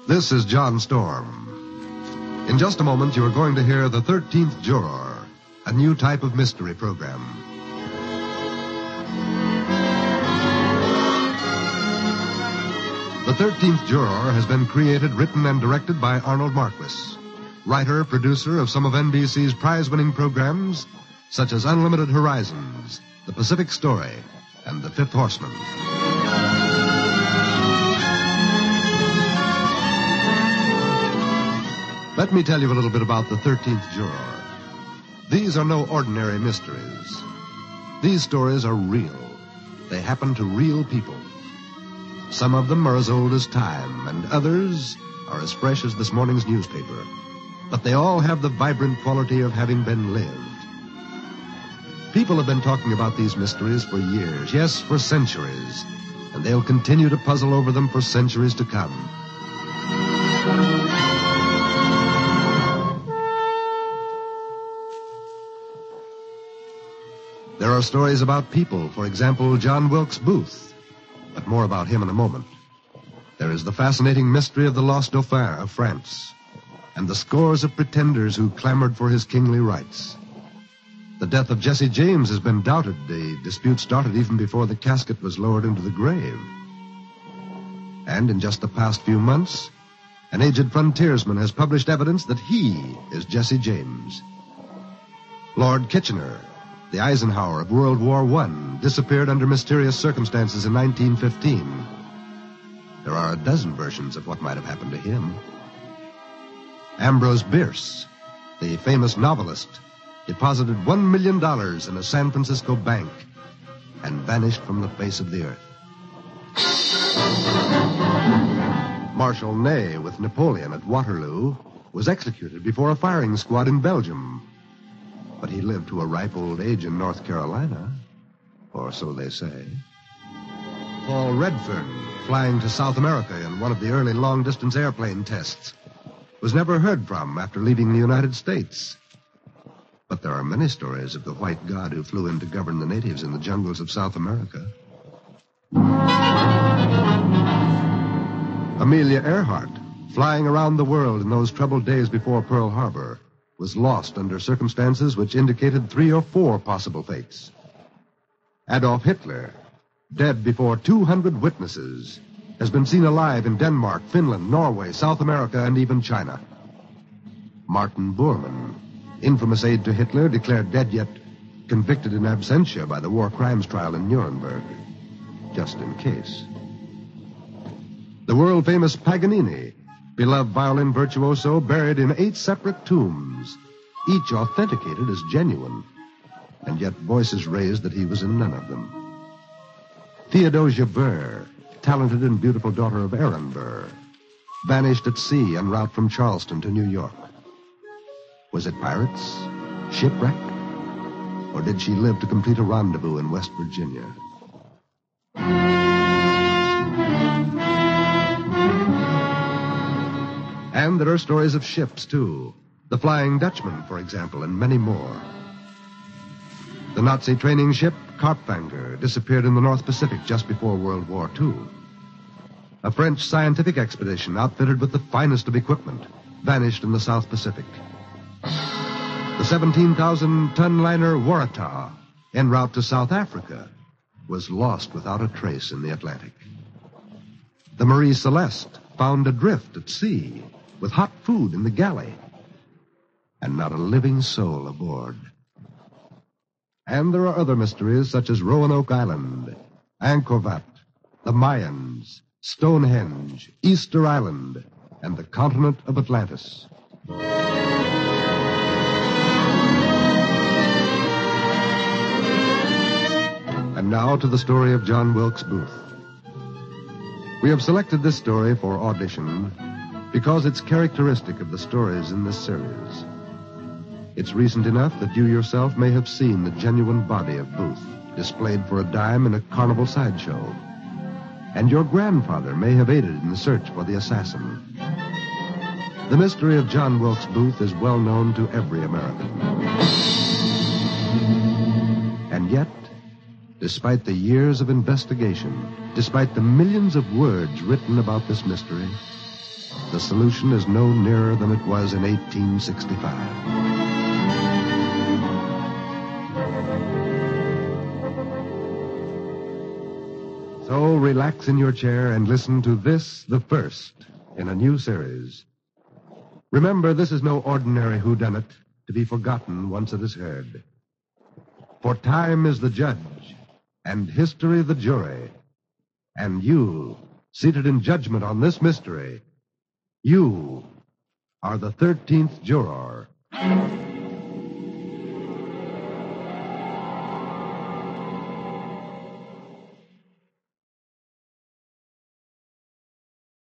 This is John Storm. In just a moment, you are going to hear The 13th Juror, a new type of mystery program. The 13th Juror has been created, written, and directed by Arnold Marquis, writer, producer of some of NBC's prize-winning programs, such as Unlimited Horizons, The Pacific Story, and The Fifth Horseman. Let me tell you a little bit about The 13th Juror. These are no ordinary mysteries. These stories are real. They happen to real people. Some of them are as old as time, and others are as fresh as this morning's newspaper. But they all have the vibrant quality of having been lived. People have been talking about these mysteries for years, yes, for centuries, and they'll continue to puzzle over them for centuries to come. There are stories about people, for example, John Wilkes Booth. But more about him in a moment. There is the fascinating mystery of the lost Dauphin of France, and the scores of pretenders who clamored for his kingly rights. The death of Jesse James has been doubted. The dispute started even before the casket was lowered into the grave. And in just the past few months, an aged frontiersman has published evidence that he is Jesse James. Lord Kitchener, the Eisenhower of World War I, disappeared under mysterious circumstances in 1915. There are a dozen versions of what might have happened to him. Ambrose Bierce, the famous novelist, deposited $1 million in a San Francisco bank and vanished from the face of the earth. Marshal Ney, with Napoleon at Waterloo, was executed before a firing squad in Belgium. But he lived to a ripe old age in North Carolina, or so they say. Paul Redfern, flying to South America in one of the early long-distance airplane tests, was never heard from after leaving the United States. But there are many stories of the white god who flew in to govern the natives in the jungles of South America. Amelia Earhart, flying around the world in those troubled days before Pearl Harbor, was lost under circumstances which indicated 3 or 4 possible fates. Adolf Hitler, dead before 200 witnesses, has been seen alive in Denmark, Finland, Norway, South America, and even China. Martin Bormann, infamous aide to Hitler, declared dead yet convicted in absentia by the war crimes trial in Nuremberg, just in case. The world-famous Paganini, beloved violin virtuoso, buried in 8 separate tombs, each authenticated as genuine, and yet voices raised that he was in none of them. Theodosia Burr, talented and beautiful daughter of Aaron Burr, vanished at sea en route from Charleston to New York. Was it pirates, shipwreck, or did she live to complete a rendezvous in West Virginia? And there are stories of ships, too. The Flying Dutchman, for example, and many more. The Nazi training ship Karpfanger disappeared in the North Pacific just before World War II. A French scientific expedition outfitted with the finest of equipment vanished in the South Pacific. The 17,000-ton liner Waratah, en route to South Africa, was lost without a trace in the Atlantic. The Marie Celeste found adrift at sea with hot food in the galley, and not a living soul aboard. And there are other mysteries such as Roanoke Island, Angkor Wat, the Mayans, Stonehenge, Easter Island, and the continent of Atlantis. And now to the story of John Wilkes Booth. We have selected this story for audition because it's characteristic of the stories in this series. It's recent enough that you yourself may have seen the genuine body of Booth displayed for a dime in a carnival sideshow. And your grandfather may have aided in the search for the assassin. The mystery of John Wilkes Booth is well known to every American. And yet, despite the years of investigation, despite the millions of words written about this mystery, the solution is no nearer than it was in 1865. So relax in your chair and listen to this, the first in a new series. Remember, this is no ordinary whodunit to be forgotten once it is heard. For time is the judge, and history the jury. And you, seated in judgment on this mystery, you are the 13th juror.